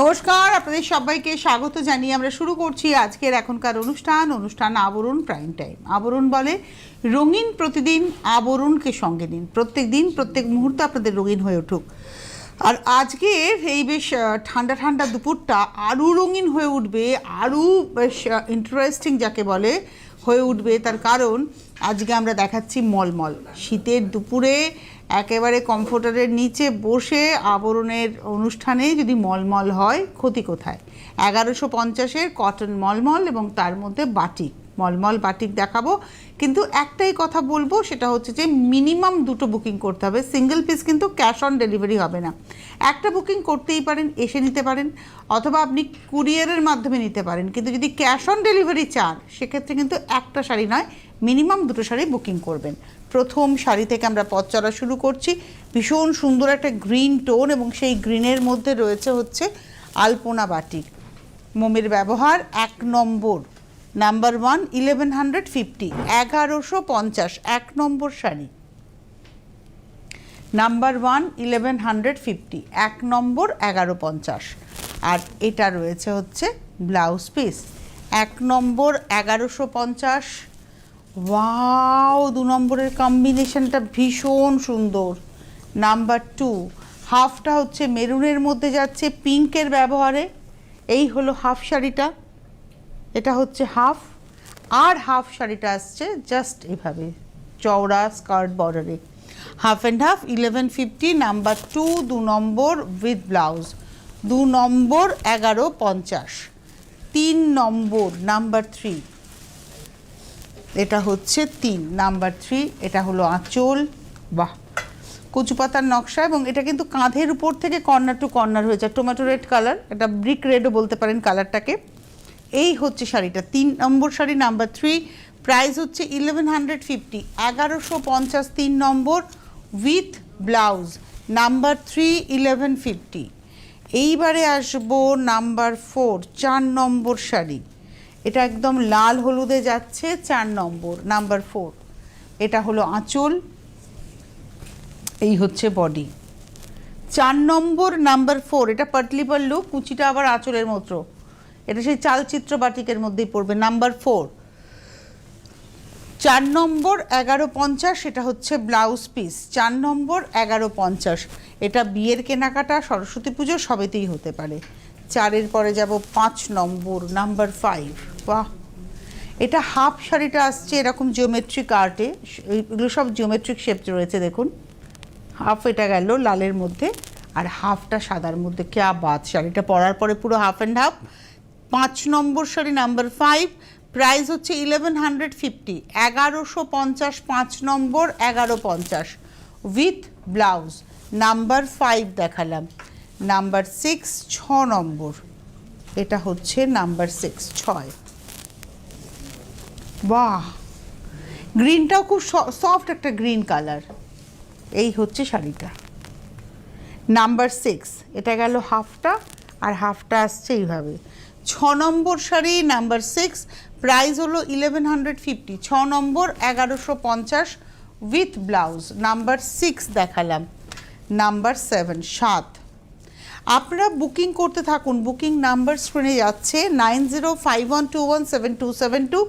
নমস্কার, আপনাদের সবাইকে স্বাগত জানিয়ে আমরা শুরু করছি আজকের এখনকার অনুষ্ঠান আবরণ প্রাইম টাইম। আবরণ বলে রঙিন প্রতিদিন আবরণকে সঙ্গে নিন, প্রত্যেক দিন প্রত্যেক মুহূর্ত আপনাদের রঙিন হয়ে উঠুক। আর আজকে এই বেশ ঠান্ডা ঠান্ডা দুপুরটা আরও রঙিন হয়ে উঠবে, আরও বেশ ইন্টারেস্টিং যাকে বলে হয়ে উঠবে। তার কারণ আজকে আমরা দেখাচ্ছি মলমল। শীতের দুপুরে একেবারে কমফোর্টারের নিচে বসে আবরণের অনুষ্ঠানে যদি মলমল হয়, ক্ষতি কোথায়? 1150-এর কটন মলমল এবং তার মধ্যে বাটিক, মলমল বাটিক দেখাবো। কিন্তু একটাই কথা বলবো, সেটা হচ্ছে যে মিনিমাম দুটো বুকিং করতে হবে। সিঙ্গেল পিস কিন্তু ক্যাশ অন ডেলিভারি হবে না। একটা বুকিং করতেই পারেন, এসে নিতে পারেন, অথবা আপনি কুরিয়ারের মাধ্যমে নিতে পারেন। কিন্তু যদি ক্যাশ অন ডেলিভারি চান, সেক্ষেত্রে কিন্তু একটা শাড়ি নয়, মিনিমাম দুটো শাড়ি বুকিং করবেন। প্রথম শাড়ি থেকে আমরা পথ চলা শুরু করছি। ভীষণ সুন্দর একটা গ্রিন টোন এবং সেই গ্রিনের মধ্যে রয়েছে হচ্ছে আলপনা বাটিক। মোমের ব্যবহার 1 নম্বর, নাম্বার 1 1150, 1150, 1 নম্বর শাড়ি, নাম্বার 1 1150, 1 নম্বর 1150। আর এটা রয়েছে হচ্ছে ব্লাউজ পিস, 1 নম্বর 1150। ওয়াও, 2 নম্বরের কম্বিনেশনটা ভীষণ সুন্দর। নাম্বার 2, হাফটা হচ্ছে মেরুনের মধ্যে যাচ্ছে পিঙ্কের ব্যবহারে। এই হলো হাফ শাড়িটা, এটা হচ্ছে হাফ। আর হাফ শাড়িটা আসছে জাস্ট এভাবে চওড়া স্কার্ট বর্ডারে, half and half 1150, number 2, 2 number with blouse, 2 number 1150। 3 number number 3, এটা হচ্ছে 3 নাম্বার 3। এটা হলো আঁচল, বাহ, কচু পাতার নকশা, এবং এটা কিন্তু কাঁধের উপর থেকে কর্নার টু কর্নার হয়েছে। টমেটো রেড কালার, এটা ব্রিক রেডও বলতে পারেন কালারটাকে। এই হচ্ছে শাড়িটা, 3 নম্বর শাড়ি, নাম্বার 3। প্রাইস হচ্ছে 1150, 1150, 3 নম্বর উইথ ব্লাউজ, নাম্বার 3 1150। এইবারে আসবো নাম্বার 4, 4 নম্বর শাড়ি। এটা একদম লাল হলুদে যাচ্ছে, 4 নম্বর, নাম্বার 4। এটা হলো আঁচল, এই হচ্ছে বডি। 4 নম্বর নাম্বার 4, এটা পাটলি পাল্লু, কুচিটা আবার আঁচলের মতো। এটা সেই চালচিত্র বাটিকের মধ্যেই পড়বে, নাম্বার 4। 4 নম্বর 1150, এটা হচ্ছে ব্লাউজ পিস, 4 নম্বর 1150। এটা বিয়ের কেনাকাটা, সরস্বতী পুজো সবেতেই হতে পারে। 4-এর পরে যাব 5 নম্বর, নাম্বার 5। বাহ, এটা হাফ শাড়িটা আসছে এরকম জিওমেট্রিক আর্টে, এগুলো সব জিওমেট্রিক শেপ রয়েছে দেখুন। হাফ এটা গেল লালের মধ্যে, আর হাফটা সাদার মধ্যে। ক্যা বাত! শাড়িটা পরার পরে পুরো half and half. 5 number sari, number 5। Price হচ্ছে 1150, 1150, 5 নম্বর 1150 উইথ ব্লাউজ, নাম্বার 5 দেখালাম। নাম্বার 6, 6 নম্বর, এটা হচ্ছে নাম্বার 6, 6। বাহ, গ্রিনটাও খুব সফট একটা গ্রিন কালার। এই হচ্ছে শাড়িটা, নাম্বার 6। এটা গেল হাফটা, আর হাফটা আসছে এইভাবে। 6 নম্বর শাড়ি, নাম্বার 6। প্রাইস হলো 1150, 6 নম্বর 1150 উইথ ব্লাউজ, নাম্বার 6 দেখালাম। নাম্বার 7, 7। আপনারা বুকিং করতে থাকুন, বুকিং নাম্বার স্ক্রিনে যাচ্ছে 9051217272,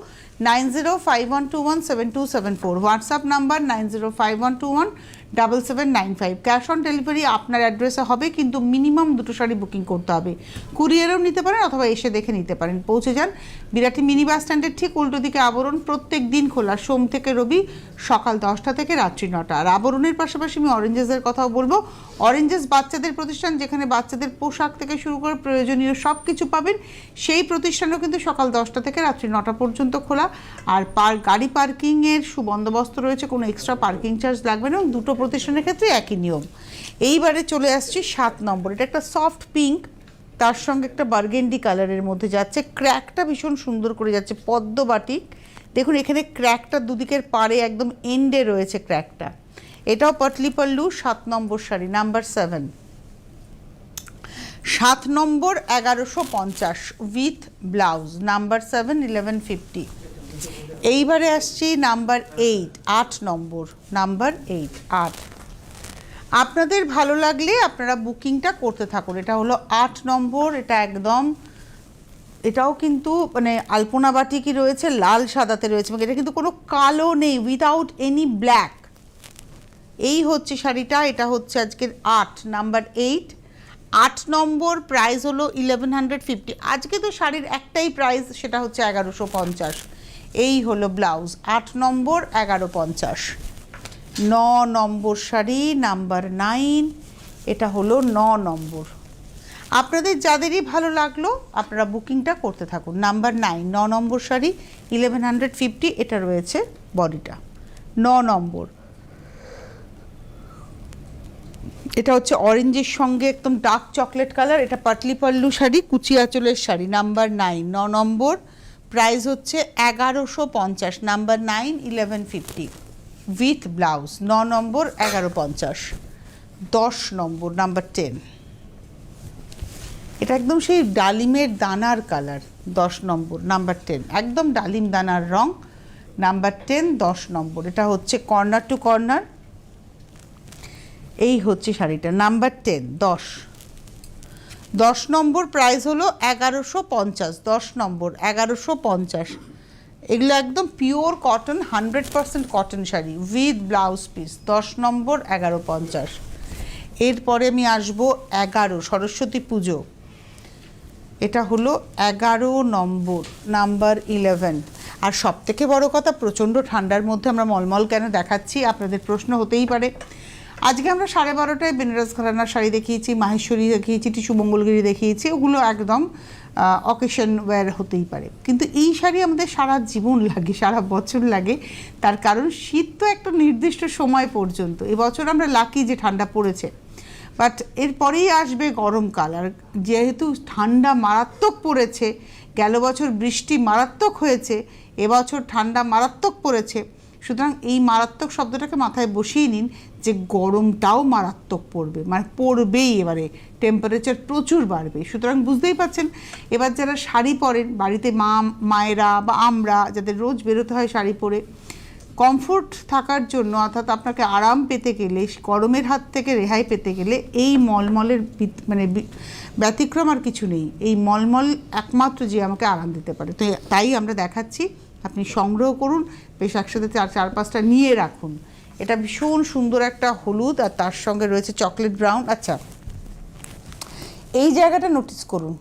9051217274, WhatsApp number 9051217795। Cash on delivery আপনার অ্যাড্রেসে হবে, কিন্তু মিনিমাম দুটো শাড়ি বুকিং করতে হবে। কুরিয়ারেও নিতে পারেন অথবা এসে দেখে নিতে পারেন। পৌঁছে যান বিরাটি মিনি বাস স্ট্যান্ডের ঠিক উল্টো দিকে আবরণ, প্রত্যেক দিন খোলা, সোম থেকে রবি সকাল 10টা থেকে রাত্রি 9টা। আর আবরণের পাশাপাশি আমি অরেঞ্জেসের কথাও বলবো। অরেঞ্জেস বাচ্চাদের প্রতিষ্ঠান, যেখানে বাচ্চাদের পোশাক থেকে শুরু করে প্রয়োজনীয় সব কিছু পাবেন। সেই প্রতিষ্ঠানও কিন্তু সকাল 10টা থেকে রাত্রি 9টা পর্যন্ত খোলা। আর গাড়ি পার্কিংয়ের সুবন্দোবস্ত রয়েছে, কোনো এক্সট্রা পার্কিং চার্জ লাগবে না, এবং দুটো প্রতিষ্ঠানের ক্ষেত্রে একই নিয়ম। এইবারে চলে আসছি 7 নম্বর। এটা একটা সফট পিঙ্ক, তার সঙ্গে একটা বার্গেন্ডি কালারের মধ্যে যাচ্ছে। ক্র্যাকটা ভীষণ সুন্দর করে যাচ্ছে, পদ্ম বাটিক। দেখুন এখানে ক্র্যাকটা দুদিকের পাড়ে একদম এন্ডে রয়েছে ক্র্যাকটা। এটাও পাটলি পাল্লু, 7 নম্বর শাড়ি, নাম্বার 7। 7 নম্বর 1150 উইথ ব্লাউজ, নাম্বার 7 1150। এইবারে আসছি নাম্বার 8, 8 নম্বর, নাম্বার 8, 8। আপনাদের ভালো লাগলে আপনারা বুকিংটা করতে থাকুন। এটা হলো 8 নম্বর, এটা একদম, এটাও কিন্তু মানে আলপনা বাটিকই রয়েছে, লাল সাদাতে রয়েছে, এবং এটা কিন্তু কোনো কালো নেই, উইদাউট এনি ব্ল্যাক। এই হচ্ছে শাড়িটা, এটা হচ্ছে আজকের 8 নাম্বার 8। 8 নম্বর, প্রাইস হলো 1150। আজকে তো শাড়ির একটাই প্রাইস, সেটা হচ্ছে 1150। এই হলো ব্লাউজ, 8 নম্বর 1150। 9 নম্বর শাড়ি নাম্বার 9, এটা হলো 9 নম্বর। আপনাদের যাদেরই ভালো লাগলো আপনারা বুকিংটা করতে থাকুন। নাম্বার 9, 9 নম্বর শাড়ি 1150, এটা রয়েছে বডিটা। 9 নম্বর, এটা হচ্ছে অরেঞ্জের সঙ্গে একদম ডার্ক চকলেট কালার, এটা পাটলি পাল্লু শাড়ি, কুচি আঁচলের শাড়ি। নাম্বার 9, 9 নম্বর, প্রাইস হচ্ছে 1150। Number 9, 1150 with blouse. 9 number 1150। 10 number number 10, এটা একদম সেই ডালিমের দানার কালার। 10 নম্বর নাম্বার 10, একদম ডালিম দানার রং। নাম্বার 10, 10 নম্বর, এটা হচ্ছে কর্নার টু কর্নার। এই হচ্ছে শাড়িটা নাম্বার 10, 10। 10 নম্বর, প্রাইস হলো 1150। 10 নম্বর 1150। এগুলো একদম pure cotton, 100% cotton sari with blouse piece. 10 নম্বর 1150। এরপরে আমি আসবো 11, সরস্বতী পুজো। এটা হলো 11 নম্বর, নাম্বার 11। আর সব থেকে বড়ো কথা, প্রচণ্ড ঠান্ডার মধ্যে আমরা মলমল কেন দেখাচ্ছি, আপনাদের প্রশ্ন হতেই পারে। আজকে আমরা 12:30টায় বেনারস ঘরানার শাড়ি দেখিয়েছি, মাহেশ্বরী দেখিয়েছি, টিস্যু মঙ্গলগিরি দেখিয়েছি। ওগুলো একদম অকেশন ওয়্যার হতেই পারে, কিন্তু এই শাড়ি আমাদের সারা জীবন লাগে, সারা বছর লাগে। তার কারণ শীত তো একটা নির্দিষ্ট সময় পর্যন্ত। এবছর আমরা লাকি যে ঠান্ডা পড়েছে, বাট এরপরেই আসবে গরমকাল। আর যেহেতু ঠান্ডা মারাত্মক পড়েছে, গেল বছর বৃষ্টি মারাত্মক হয়েছে, এবছর ঠান্ডা মারাত্মক পড়েছে, সুতরাং এই মারাত্মক শব্দটাকে মাথায় বসিয়ে নিন যে গরমটাও মারাত্মক পড়বে, মানে পড়বেই। এবারে টেম্পারেচার প্রচুর বাড়বে। সুতরাং বুঝতেই পারছেন, এবার যারা শাড়ি পরেন বাড়িতে, মায়েরা বা আমরা যাদের রোজ বেরোতে হয় শাড়ি পরে, কমফোর্ট থাকার জন্য, অর্থাৎ আপনাকে আরাম পেতে গেলে, গরমের হাত থেকে রেহাই পেতে গেলে এই মলমলের মানে ব্যতিক্রম আর কিছু নেই। এই মলমল একমাত্র যে আমাকে আরাম দিতে পারে। তো তাই আমরা দেখাচ্ছি, আপনি সংগ্রহ করুন, বেশ একসাথে 4-5টা নিয়ে রাখুন। এটা ভীষণ সুন্দর একটা হলুদ, আর তার সঙ্গে রয়েছে চকলেট ব্রাউন। আচ্ছা, এই জায়গাটা নোটিস করুন,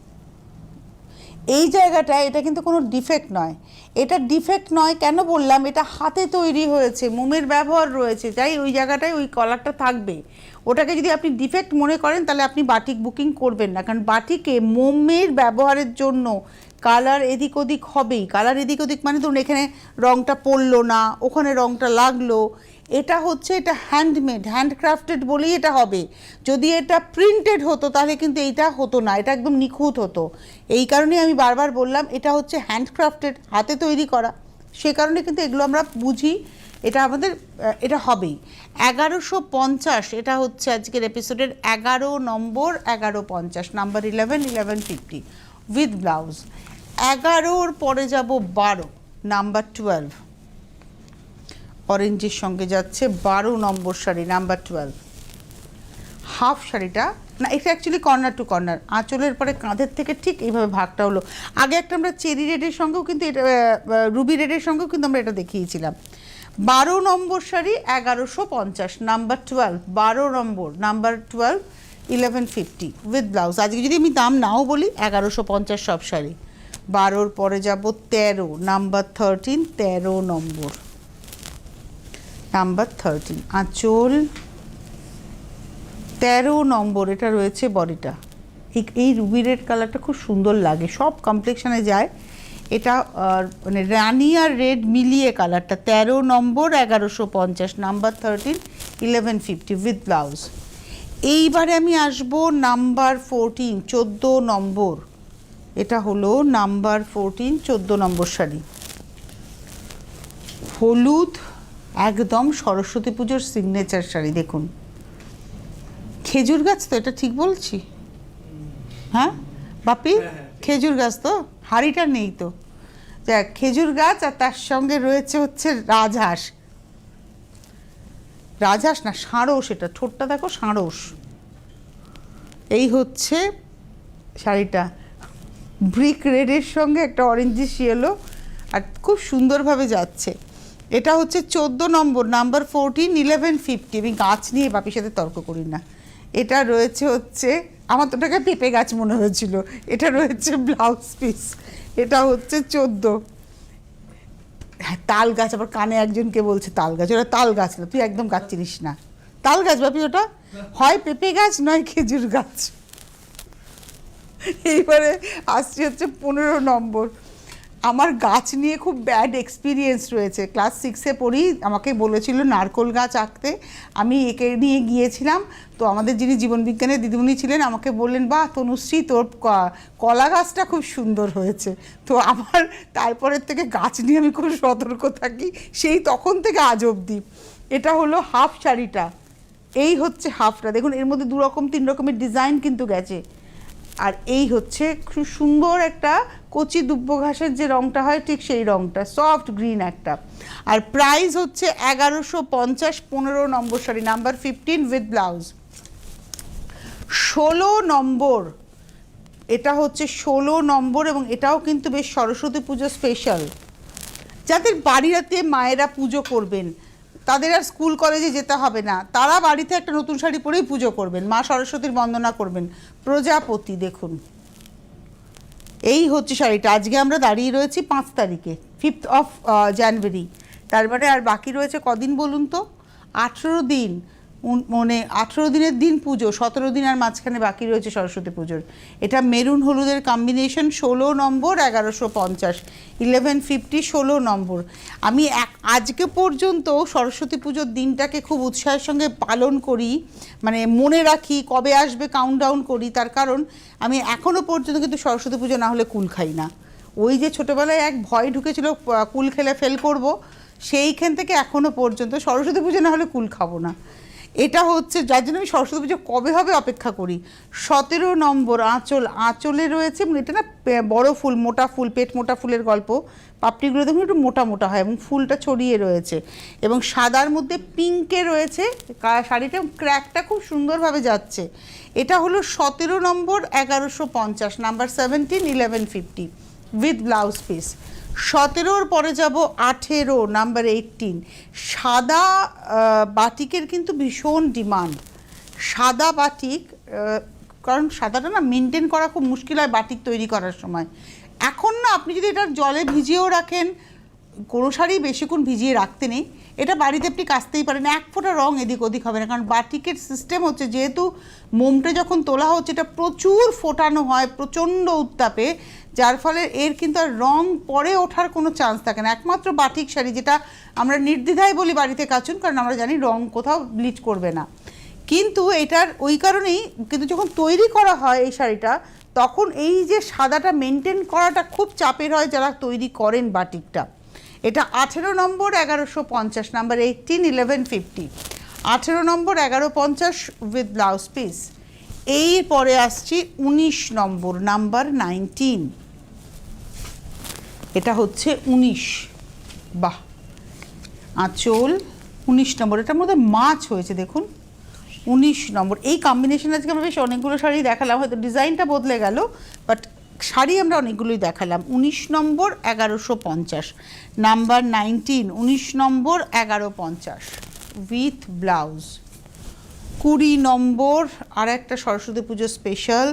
এই জায়গাটা, এটা কিন্তু কোনো ডিফেক্ট নয়। এটা ডিফেক্ট নয় কেন বললাম, এটা হাতে তৈরি হয়েছে, মোমের ব্যবহার রয়েছে, তাই ওই জায়গাটায় ওই কলারটা থাকবে। ওটাকে যদি আপনি ডিফেক্ট মনে করেন তাহলে আপনি বাটিক বুকিং করবেন না, কারণ বাটিকে মোমের ব্যবহারের জন্য কালার এদিক ওদিক হবেই। কালার এদিক ওদিক মানে ধরুন এখানে রঙটা পড়লো না, ওখানে রঙটা লাগলো, এটা হচ্ছে, এটা হ্যান্ডমেড, হ্যান্ডক্রাফটেড বলেই এটা হবে। যদি এটা প্রিন্টেড হতো তাহলে কিন্তু এইটা হতো না, এটা একদম নিখুঁত হতো। এই কারণেই আমি বারবার বললাম এটা হচ্ছে হ্যান্ডক্রাফটেড, হাতে তৈরি করা। সে কারণে কিন্তু এগুলো আমরা বুঝি, এটা আমাদের, এটা হবেই। 1150, এটা হচ্ছে আজকের এপিসোডের 11 নম্বর, 1150, নাম্বার 11, 1150 উইথ ব্লাউজ। 11-র পরে যাব 12, নাম্বার 12, অরেঞ্জের সঙ্গে যাচ্ছে 12 নম্বর শাড়ি, নাম্বার 12। হাফ শাড়িটা না, এটা অ্যাকচুয়ালি কর্নার টু কর্নার, আঁচলের পরে কাঁধের থেকে ঠিক এইভাবে ভাগটা হলো। আগে একটা আমরা চেরি রেডের সঙ্গেও কিন্তু এটা, রুবি রেডের সঙ্গেও কিন্তু আমরা এটা দেখিয়েছিলাম। 12 নম্বর শাড়ি 1150, নাম্বার 12, 12 নম্বর, নাম্বার 12, 1150 উইথ ব্লাউজ। আজকে যদি আমি দাম নাও বলি, 1150 সব শাড়ি। 12-র পরে যাব 13, নাম্বার 13, 13 নম্বর, নাম্বার 13, আঁচল 13 নম্বর, এটা রয়েছে বডিটা। এই রুবি রেড কালারটা খুব সুন্দর লাগে, সব কমপ্লেকশনে যায়। এটা মানে রানি আর রেড মিলিয়ে কালারটা। 13 নম্বর, 1150, নাম্বার 13, 1150 উইথ ব্লাউজ। এইবারে আমি আসবো নাম্বার 14, 14 নম্বর, এটা হলো নাম্বার 14, 14 নম্বর শাড়ি। হলুদ, একদম সরস্বতী পুজোর সিগনেচার শাড়ি। দেখুন, খেজুর গাছ তো, এটা ঠিক বলছি? হ্যাঁ বাপি, খেজুর গাছ তো, হাড়িটা নেই তো, যাক খেজুর গাছ, আর তার সঙ্গে রয়েছে হচ্ছে রাজহাঁস। রাজহাঁস না, সাঁড়োশ, এটা ঠোঁটটা দেখো সাঁড়োশ। এই হচ্ছে শাড়িটা, ব্রিক রেডের সঙ্গে একটা অরেঞ্জিশ ইয়েলো, আর খুব সুন্দরভাবে যাচ্ছে। এটা হচ্ছে 14 নম্বর, নাম্বার 14, 1150। আমি গাছ নিয়ে বাপির সাথে তর্ক করি না। এটা রয়েছে হচ্ছে, আমার তো ওটাকে পেঁপে গাছ মনে হয়েছিল। এটা রয়েছে ব্লাউজ পিস, এটা হচ্ছে 14। হ্যাঁ, তাল গাছ, আবার কানে একজনকে বলছে তাল গাছ, ওটা তাল গাছ না, তুই একদম গাছ চিনিস না। তাল গাছ বাপি, ওটা হয় পেঁপে গাছ নয় খেজুর গাছ। এইবারে আসছি হচ্ছে 15 নম্বর। আমার গাছ নিয়ে খুব ব্যাড এক্সপিরিয়েন্স রয়েছে। ক্লাস 6-এ পড়ি, আমাকে বলেছিল নারকোল গাছ আঁকতে, আমি একে নিয়ে গিয়েছিলাম। তো আমাদের যিনি জীবনবিজ্ঞানের দিদিমণি ছিলেন আমাকে বললেন, বাহ তনুশ্রী, তোর কলা গাছটা খুব সুন্দর হয়েছে। তো আমার তারপরের থেকে গাছ নিয়ে আমি খুব সতর্ক থাকি, সেই তখন থেকে আজ অবধি। এটা হলো হাফ শাড়িটা, এই হচ্ছে হাফটা, দেখুন এর মধ্যে 2 রকম 3 রকমের ডিজাইন কিন্তু গেছে। আর এই হচ্ছে খুব সুন্দর একটা কচি দুব্ব ঘাসের যে রঙটা হয় ঠিক সেই রঙটা, সফট গ্রিন একটা। আর প্রাইস হচ্ছে 1150, 15 নম্বর শাড়ি, নাম্বার 15 উইথ ব্লাউজ। 16 নম্বর, এটা হচ্ছে 16 নম্বর, এবং এটাও কিন্তু বেশ সরস্বতী পুজো স্পেশাল। যাদের বাড়িতে মায়েরা পুজো করবেন, তাদের আর স্কুল কলেজে যেতে হবে না, তারা বাড়িতে একটা নতুন শাড়ি পরেই পুজো করবেন, মা সরস্বতীর বন্দনা করবেন। প্রজাপতি, দেখুন এই হচ্ছে শাড়িটা। আজকে আমরা দাঁড়িয়ে রয়েছি 5 তারিখে, 5th of জানুয়ারি। তার মানে আর বাকি রয়েছে কদিন বলুন তো? 18 দিন। মানে 18 দিনের দিন পুজো, 17 দিন আর মাঝখানে বাকি রয়েছে সরস্বতী পুজোর। এটা মেরুন হলুদের কম্বিনেশন, 16 নম্বর, 1150, 1150, 16 নম্বর। আমি আজকে পর্যন্ত সরস্বতী পুজোর দিনটাকে খুব উৎসাহের সঙ্গে পালন করি, মানে মনে রাখি কবে আসবে, কাউন্টডাউন করি। তার কারণ আমি এখনও পর্যন্ত কিন্তু সরস্বতী পুজো না হলে কুল খাই না। ওই যে ছোটোবেলায় এক ভয় ঢুকেছিল কুল খেলে ফেল করব, সেইখান থেকে এখনও পর্যন্ত সরস্বতী পুজো না হলে কুল খাবো না। এটা হচ্ছে যার জন্য আমি সরস্বতী পুজো কবে হবে অপেক্ষা করি। 17 নম্বর আঁচল, আঁচলে রয়েছে, এটা না বড় ফুল, মোটা ফুল, পেট মোটা ফুলের গল্প। পাপড়িগুলো দেখুন একটু মোটা মোটা হয় এবং ফুলটা ছড়িয়ে রয়েছে, এবং সাদার মধ্যে পিঙ্কে রয়েছে শাড়িটা, ক্র্যাকটা খুব সুন্দরভাবে যাচ্ছে। এটা হলো 17 নম্বর, 1150, নাম্বার 17, 1150 উইথ ব্লাউজ পিস। 17-র পরে যাব 18, নাম্বার 18। সাদা বাটিকের কিন্তু ভীষণ ডিমান্ড, সাদা বাটিক, কারণ সাদাটা না মেনটেন করা খুব মুশকিল হয় বাটিক তৈরি করার সময়। এখন না আপনি যদি এটা জলে ভিজিয়েও রাখেন, কোনো শাড়ি বেশিক্ষণ ভিজিয়ে রাখতে নেই, এটা বাড়িতে আপনি কাচতেই পারেন, 1 ফোঁটা রং এদিক ওদিক হবে না। কারণ বাটিকের সিস্টেম হচ্ছে, যেহেতু মোমটা যখন তোলা হচ্ছে এটা প্রচুর ফোটানো হয় প্রচণ্ড উত্তাপে, যার ফলে এর কিন্তু আর রং পরে ওঠার কোনো চান্স থাকে না। একমাত্র বাটিক শাড়ি যেটা আমরা নির্দ্বিধায় বলি বাড়িতে কাচুন, কারণ আমরা জানি রং কোথাও ব্লিচ করবে না। কিন্তু এটার ওই কারণেই, কিন্তু যখন তৈরি করা হয় এই শাড়িটা, তখন এই যে সাদাটা মেনটেন করাটা খুব চাপের হয় যারা তৈরি করেন বাটিকটা। এটা 18 নম্বর, 1150, number 18, 1150, 18 number, 1150 with blouse piece. এরপরে আসছি 19 নম্বর, নাম্বার 19। এটা হচ্ছে 19, বাহ আঁচল 19 নম্বর, এটার মধ্যে মাছ হয়েছে দেখুন। 19 নম্বর, এই কম্বিনেশন আজকে আমরা বেশ অনেকগুলো শাড়ি দেখালাম, হয়তো ডিজাইনটা বদলে গেল, বাট শাড়ি আমরা অনেকগুলোই দেখালাম। 19 নম্বর, 1150, নাম্বার 19, 19 নম্বর, 1150 উইথ ব্লাউজ। 20 নম্বর, আর একটা সরস্বতী পুজো স্পেশাল।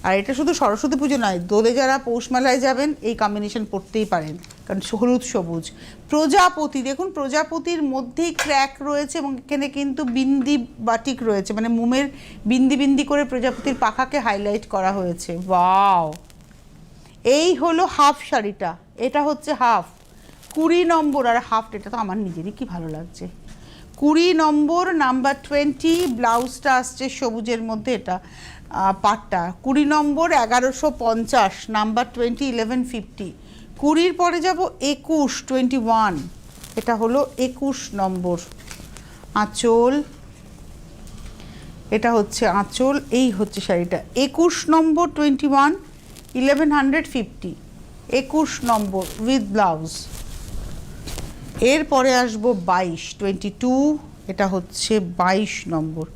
আর এটা শুধু সরস্বতী পুজো নয়, দোলে যারা পৌষ মেলায় যাবেন এই কম্বিনেশন পরতেই পারেন, কারণ হলুদ সবুজ। প্রজাপতি, দেখুন প্রজাপতির মধ্যেই ক্র্যাক রয়েছে, এবং এখানে কিন্তু বিন্দি বাটিক রয়েছে, মানে মোমের বিন্দি বিন্দি করে প্রজাপতির পাখাকে হাইলাইট করা হয়েছে। ওয়াও, এই হলো হাফ শাড়িটা, এটা হচ্ছে হাফ। 20 নম্বর, আর হাফ, এটা তো আমার নিজেরই কি ভালো লাগছে। 20 নম্বর, নাম্বার 20, ব্লাউজটা আসছে সবুজের মধ্যে, এটা পাটটা। 20 নম্বর, 1150, নাম্বার 20, 1150। 20-র পরে যাব 21, 21, এটা হলো 21 নম্বর আঁচল, এটা হচ্ছে আঁচল, এই হচ্ছে শাড়িটা। 21 নম্বর, 21, 1150, 21 নম্বর উইথ ব্লাউজ। এরপরে আসবো 22, 22, এটা হচ্ছে 22 নম্বর।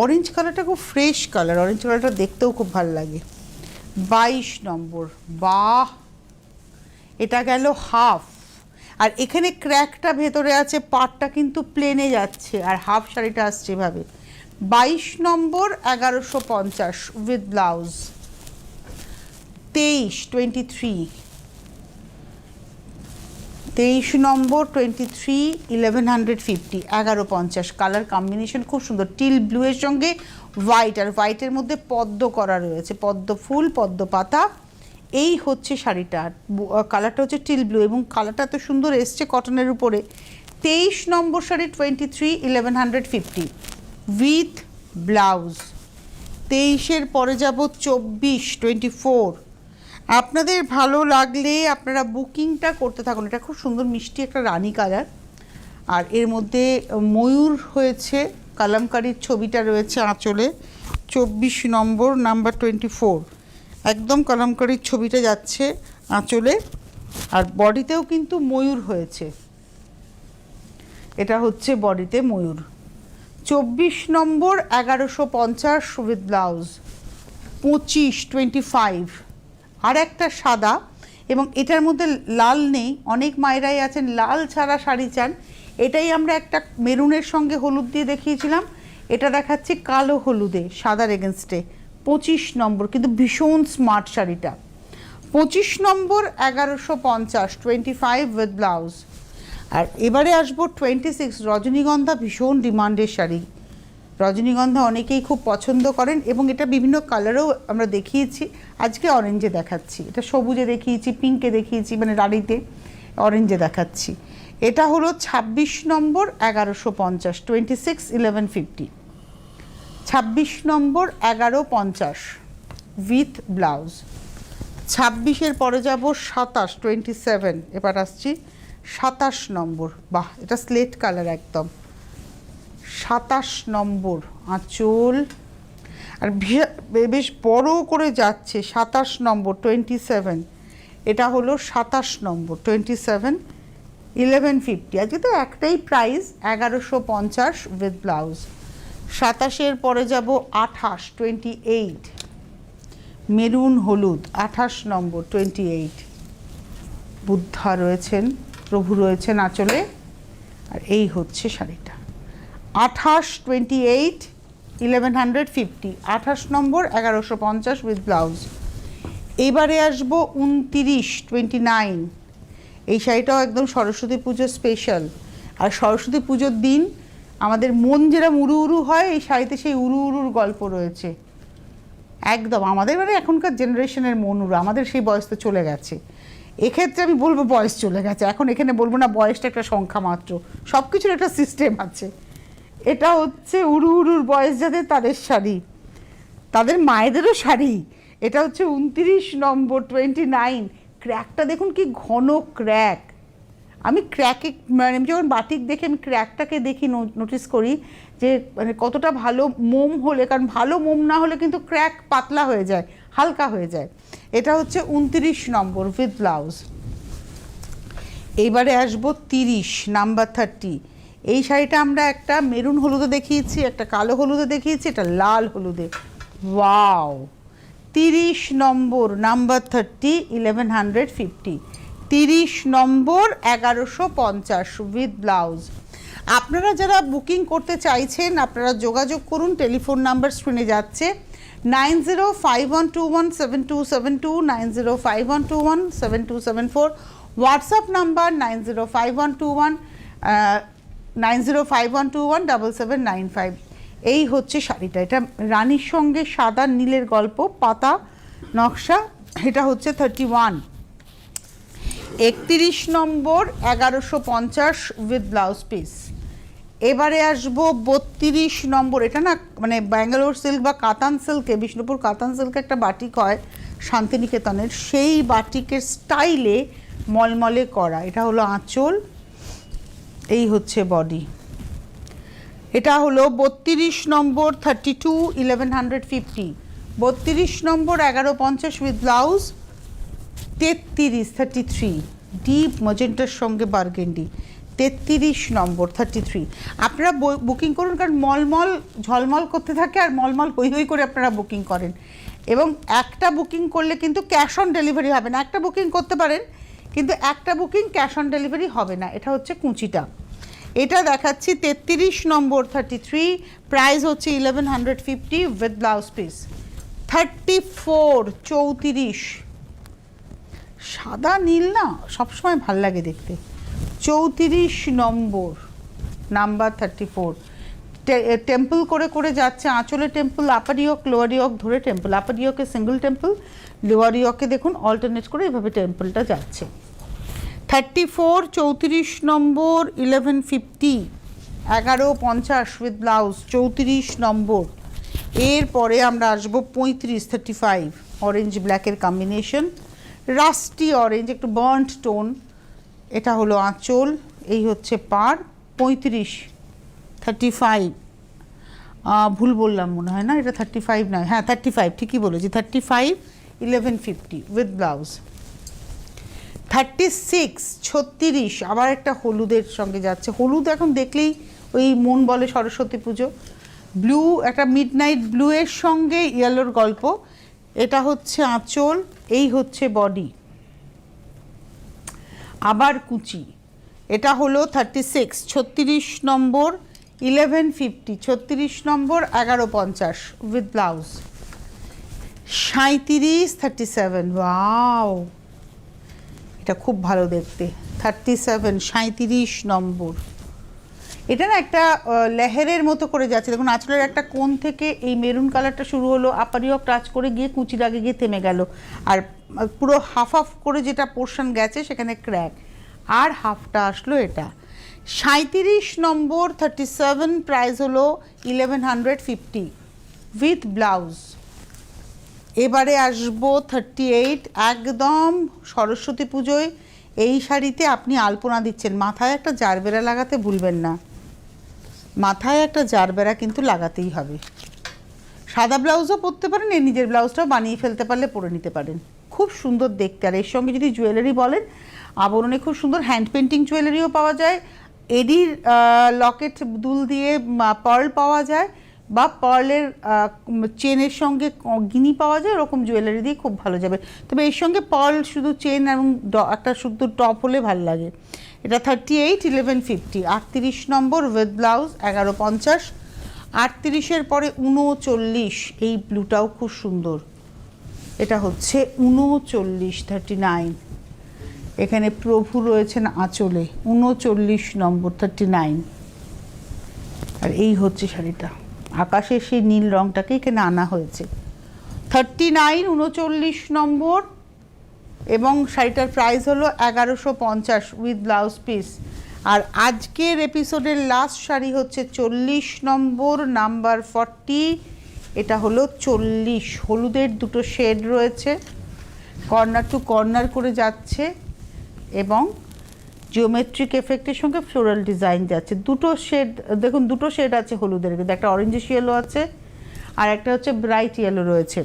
অরেঞ্জ কালারটা খুব ফ্রেশ কালার, অরেঞ্জ কালারটা দেখতেও খুব ভালো লাগে। 22 নম্বর, বাহ, এটা গেল হাফ। আর এখানে ক্র্যাকটা ভেতরে আছে, পাটটা কিন্তু প্লেনে যাচ্ছে আর হাফ শাড়িটা আসছে এভাবে। 22 নম্বর 1150 with blouse. 23 number 23 1150 1150। Colour combination খুব সুন্দর, টিল ব্লু এর সঙ্গে হোয়াইট, আর হোয়াইটের মধ্যে পদ্ম করা রয়েছে, পদ্ম ফুল, পদ্ম পাতা। এই হচ্ছে শাড়িটা, কালারটা হচ্ছে টিল ব্লু এবং কালারটা এত সুন্দর এসছে কটনের উপরে। 23 নম্বর শাড়ি 23 1150 উইথ ব্লাউজ। 23-এর পরে যাব 24 আপনাদের ভালো লাগলে আপনারা বুকিংটা করতে থাকুন। এটা খুব সুন্দর মিষ্টি একটা রানী কালার, আর এর মধ্যে ময়ূর হয়েছে, কালামকারীর ছবিটা রয়েছে আঁচলে। 24 নম্বর নাম্বার 24 একদম কালামকারীর ছবিটা যাচ্ছে আঁচলে, আর বডিতেও কিন্তু ময়ূর হয়েছে, এটা হচ্ছে বডিতে ময়ূর। 24 নম্বর 1150 উইথ ব্লাউজ। 25 আর একটা সাদা, এবং এটার মধ্যে লাল নেই, অনেক মায়েরাই আছেন লাল ছাড়া শাড়ি চান। এটাই আমরা একটা মেরুনের সঙ্গে হলুদ দিয়ে দেখিয়েছিলাম, এটা দেখাচ্ছি কালো হলুদে সাদার এগেনস্টে। 25 নম্বর, কিন্তু ভীষণ স্মার্ট শাড়িটা। 25 নম্বর 1150 25 উইথ ব্লাউজ। আর এবারে আসবো 26 রজনীগন্ধা, ভীষণ ডিমান্ডের শাড়ি। রজনীগন্ধা অনেকেই খুব পছন্দ করেন এবং এটা বিভিন্ন কালারেও আমরা দেখিয়েছি, আজকে অরেঞ্জে দেখাচ্ছি, এটা সবুজে দেখিয়েছি, পিঙ্কে দেখিয়েছি, মানে রাড়িতে অরেঞ্জে দেখাচ্ছি। এটা হলো 26 নম্বর 1150 26 1150 26 নম্বর 1150 উইথ ব্লাউজ। 26-এর পরে যাব 27 27, এবার আসছি 27 নম্বর, বাহ এটা স্লেট কালার একদম। 27 নম্বর আঁচল, আর বেশ বড় করে যাচ্ছে। 27 নম্বর 27, এটা হলো 27 নম্বর 27 1150। আজকে তো একটাই প্রাইস 1150 উইথ ব্লাউজ। 27-এর পরে যাব 28 28 মেরুন হলুদ। 28 নম্বর 28 বুদ্ধা রয়েছেন, প্রভু রয়েছেন আঁচলে, আর এই হচ্ছে শাড়িটা। 28 28 1150 28 নম্বর 1150 উইথ ব্লাউজ। এবারে আসবো 29 29, এই শাড়িটাও একদম সরস্বতী পুজো স্পেশাল। আর সরস্বতী পুজোর দিন আমাদের মন যেরকম উড়ু উড়ু হয়, এই শাড়িতে সেই উড়ু উড়ুর গল্প রয়েছে একদম। আমাদের মানে এখনকার জেনারেশনের মন উড়ু, আমাদের সেই বয়স তো চলে গেছে। এক্ষেত্রে আমি বলবো বয়স চলে গেছে, এখন এখানে বলবো না, বয়সটা একটা সংখ্যা মাত্র, সব কিছুর একটা সিস্টেম আছে। এটা হচ্ছে উড়ু উড়ুর বয়স যাদের, তাদের শাড়ি, তাদের মায়েদেরও শাড়ি। এটা হচ্ছে 29 নম্বর 29। ক্র্যাকটা দেখুন কি ঘন ক্র্যাক। আমি ক্র্যাকে মানে আমি যখন বাটিক দেখি আমি ক্র্যাকটাকে দেখি, নোটিস করি যে মানে কতটা ভালো মোম হলে, কারণ ভালো মোম না হলে কিন্তু ক্র্যাক পাতলা হয়ে যায়, হালকা হয়ে যায়। এটা হচ্ছে 29 নম্বর উইথ ব্লাউজ। এইবারে আসবো 30 নাম্বার 30। এই শাড়িটা আমরা একটা মেরুন হলুদে দেখিয়েছি, একটা কালো হলুদে দেখিয়েছি, এটা লাল হলুদে। Wow, 30 number number 30 1150 30 number 1150 with blouse. আপনারা যারা বুকিং করতে চাইছেন আপনারা যোগাযোগ করুন, টেলিফোন নাম্বার স্ক্রিনে যাচ্ছে 9051217272 9051217274, হোয়াটসঅ্যাপ নাম্বার 9051217795। এই হচ্ছে শাড়িটা, এটা রানীর সঙ্গে সাদা নীলের গল্প, পাতা নকশা। এটা হচ্ছে 31। 31 নম্বর 1150 উইথ ব্লাউজ পিস। এবারে আসবো 32 নম্বর। এটা না মানে ব্যাঙ্গালোর সিল্ক বা কাতান সিল্কে, বিষ্ণুপুর কাতান সিল্কে একটা বাটিক হয় শান্তিনিকেতনের, সেই বাটিকের স্টাইলে মলমলে করা। এটা হলো আঁচল, এই হচ্ছে বডি। এটা হলো 32 নম্বর 32 1150 32 নম্বর 1150 উইথ ব্লাউজ। 33 ডিপ মজেন্টার সঙ্গে বার্গেন্ডি। 33 নম্বর 33। আপনারা বুকিং করুন, কারণ মলমল ঝলমল করতে থাকে আর মলমল হই হই করে আপনারা বুকিং করেন, এবং একটা বুকিং করলে কিন্তু ক্যাশ অন ডেলিভারি হবে না। একটা বুকিং করতে পারেন কিন্তু একটা বুকিং ক্যাশ অন ডেলিভারি হবে না। এটা হচ্ছে কুঁচিটা, এটা দেখাচ্ছি 33 নম্বর 33, প্রাইস হচ্ছে 1150 উইথ ব্লাউজ পিস। 34 34, সাদা নীল না সবসময় ভাল লাগে দেখতে। 34 নম্বর, নাম্বার 34, টেম্পল করে করে যাচ্ছে, আঁচলে টেম্পল, আপার ইয়ক লোয়ার ইয়ক ধরে টেম্পল, আপার ইয়কে সিঙ্গেল টেম্পল, লোয়ার ইয়কে দেখুন অল্টারনেট করে এভাবে টেম্পলটা যাচ্ছে। 34 34 নম্বর 1150, 1150 উইথ ব্লাউজ, 34 নম্বর। এরপরে আমরা আসবো 35 35, অরেঞ্জ ব্ল্যাকের কম্বিনেশন, রাস্টি অরেঞ্জ, একটু বার্ন্ট টোন। এটা হলো আঁচল, এই হচ্ছে পাড়। 35 35, ভুল বললাম মনে হয় না, এটা 35 নয়, হ্যাঁ 35, ঠিকই বলেছি, 35 1150 উইথ ব্লাউজ। 36 36, আবার একটা হলুদের সঙ্গে যাচ্ছে। হলুদ এখন দেখলেই ওই মন বলে সরস্বতী পুজো। ব্লু, একটা মিডনাইট ব্লু এর সঙ্গে ইয়েলোর গল্প। এটা হচ্ছে আঁচল, এই হচ্ছে বডি, আবার কুচি। এটা হলো 36 36 নম্বর 1150, 36 নম্বর 1150 উইথ ব্লাউজ। 37 37, ওয়াও এটা খুব ভালো দেখতে। 37 37 নম্বর, এটা না একটা লেহেরের মতো করে যাচ্ছে। দেখুন আঁচলের একটা কোণ থেকে এই মেরুন কালারটা শুরু হলো, আপার ইয়ক টাচ করে গিয়ে কুচির আগে গিয়ে থেমে গেল, আর পুরো হাফ হাফ করে যেটা পোর্শন গেছে সেখানে ক্র্যাক, আর হাফটা আসলো এটা। 37 নম্বর 37, প্রাইস হলো 1150 উইথ ব্লাউজ। এবারে আসবো 38, একদম সরস্বতী পুজোয় এই শাড়িতে আপনি আলপনা দিচ্ছেন, মাথায় একটা জারবেরা লাগাতে ভুলবেন না, মাথায় একটা জারবেরা কিন্তু লাগাতেই হবে। সাদা ব্লাউজও পরতে পারেন, এই নিজের ব্লাউজটাও বানিয়ে ফেলতে পারলে পরে নিতে পারেন, খুব সুন্দর দেখতে। আর এর সঙ্গে যদি জুয়েলারি বলেন, আবরণে খুব সুন্দর হ্যান্ড পেন্টিং জুয়েলারিও পাওয়া যায়, এডির লকেট দুল দিয়ে পার্ল পাওয়া যায়, বা পার্লের চেনের সঙ্গে গিনি পাওয়া যায়, ওরকম জুয়েলারি দিয়ে খুব ভালো যাবে। তবে এর সঙ্গে পার্ল শুধু চেন এবং একটা শুধু টপ হলে ভালো লাগে। এটা 38 1150, 38 নম্বর উইথ ব্লাউজ 1150। 38-এর পরে 39, এই ব্লুটাও খুব সুন্দর, এটা হচ্ছে 39 39, এখানে প্রভু রয়েছেন আঁচলে। 39 নম্বর 39, আর এই হচ্ছে শাড়িটা, আকাশের সেই নীল রঙটাকে এখানে আনা হয়েছে। 39 39 নম্বর, এবং শাড়িটার প্রাইস হলো 1150 উইথ ব্লাউজ পিস। আর আজকের এপিসোডের লাস্ট শাড়ি হচ্ছে 40 নম্বর, নাম্বার 40, এটা হলো 40, হলুদের দুটো শেড রয়েছে, কর্নার টু কর্নার করে যাচ্ছে, এবং জিওমেট্রিক এফেক্টের সঙ্গে ফ্লোরাল ডিজাইন যাচ্ছে। দুটো শেড দেখুন, দুটো শেড আছে হলুদের, কিন্তু একটা অরেঞ্জিশ ইয়েলো আছে আর একটা হচ্ছে ব্রাইট ইয়েলো রয়েছে।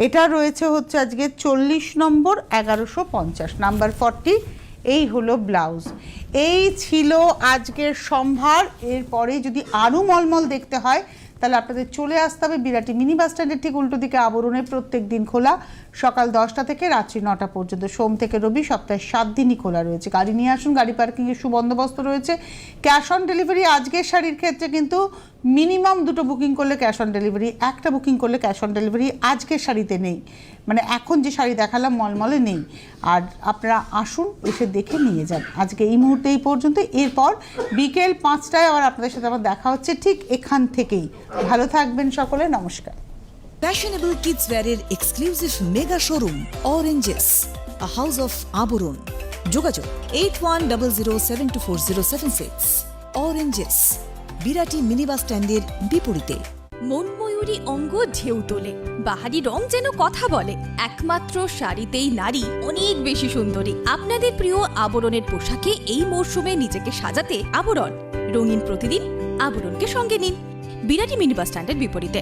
এটা রয়েছে হচ্ছে আজকে 40 নম্বর 1150, নাম্বার 40, এই হলো ব্লাউজ। এই ছিল আজকের সম্ভার। এরপরে যদি আরও মলমল দেখতে হয় তাহলে আপনাদের চলে আসতে হবে বিরাটি মিনি বাস স্ট্যান্ডের ঠিক উল্টো দিকে। আবরণে প্রত্যেক দিন খোলা, সকাল 10টা থেকে রাত্রি 9টা পর্যন্ত, সোম থেকে রবি, সপ্তাহে 7 দিনই খোলা রয়েছে। গাড়ি নিয়ে আসুন, গাড়ি পার্কিংয়ের সুবন্দোবস্ত রয়েছে। ক্যাশ অন ডেলিভারি আজকের শাড়ির ক্ষেত্রে কিন্তু মিনিমাম 2টো বুকিং করলে ক্যাশ অন ডেলিভারি, একটা বুকিং করলে ক্যাশ অন ডেলিভারি আজকের শাড়িতে নেই, মানে এখন যে শাড়ি দেখালাম মলমলে নেই। আর আপনারা আসুন, এসে দেখে নিয়ে যান। আজকে এই মুহূর্তে এই পর্যন্ত, এরপর বিকেল 5টায় আবার আপনাদের সাথে আবার দেখা হচ্ছে ঠিক এখান থেকেই। ভালো থাকবেন সকলে, নমস্কার। Fashionable kids wear exclusive mega showroom Oranges, a house of Aburun. যোগাযোগ 8100724076। Oranges, বিরাটি মিনি বাস স্ট্যান্ডের বিপরীতে। মনময়ূরী অঙ্গ ঢেউ তোলে, বাহারি রং যেন কথা বলে। একমাত্র শাড়িতেই নারী অনেক বেশি সুন্দরী। আপনাদের প্রিয় আবরণের পোশাকে এই মরশুমে নিজেকে সাজাতে আবরণ। রঙিন প্রতিদিন আবরণকে সঙ্গে নিন, বিরাটি মিনি বাস স্ট্যান্ডের বিপরীতে।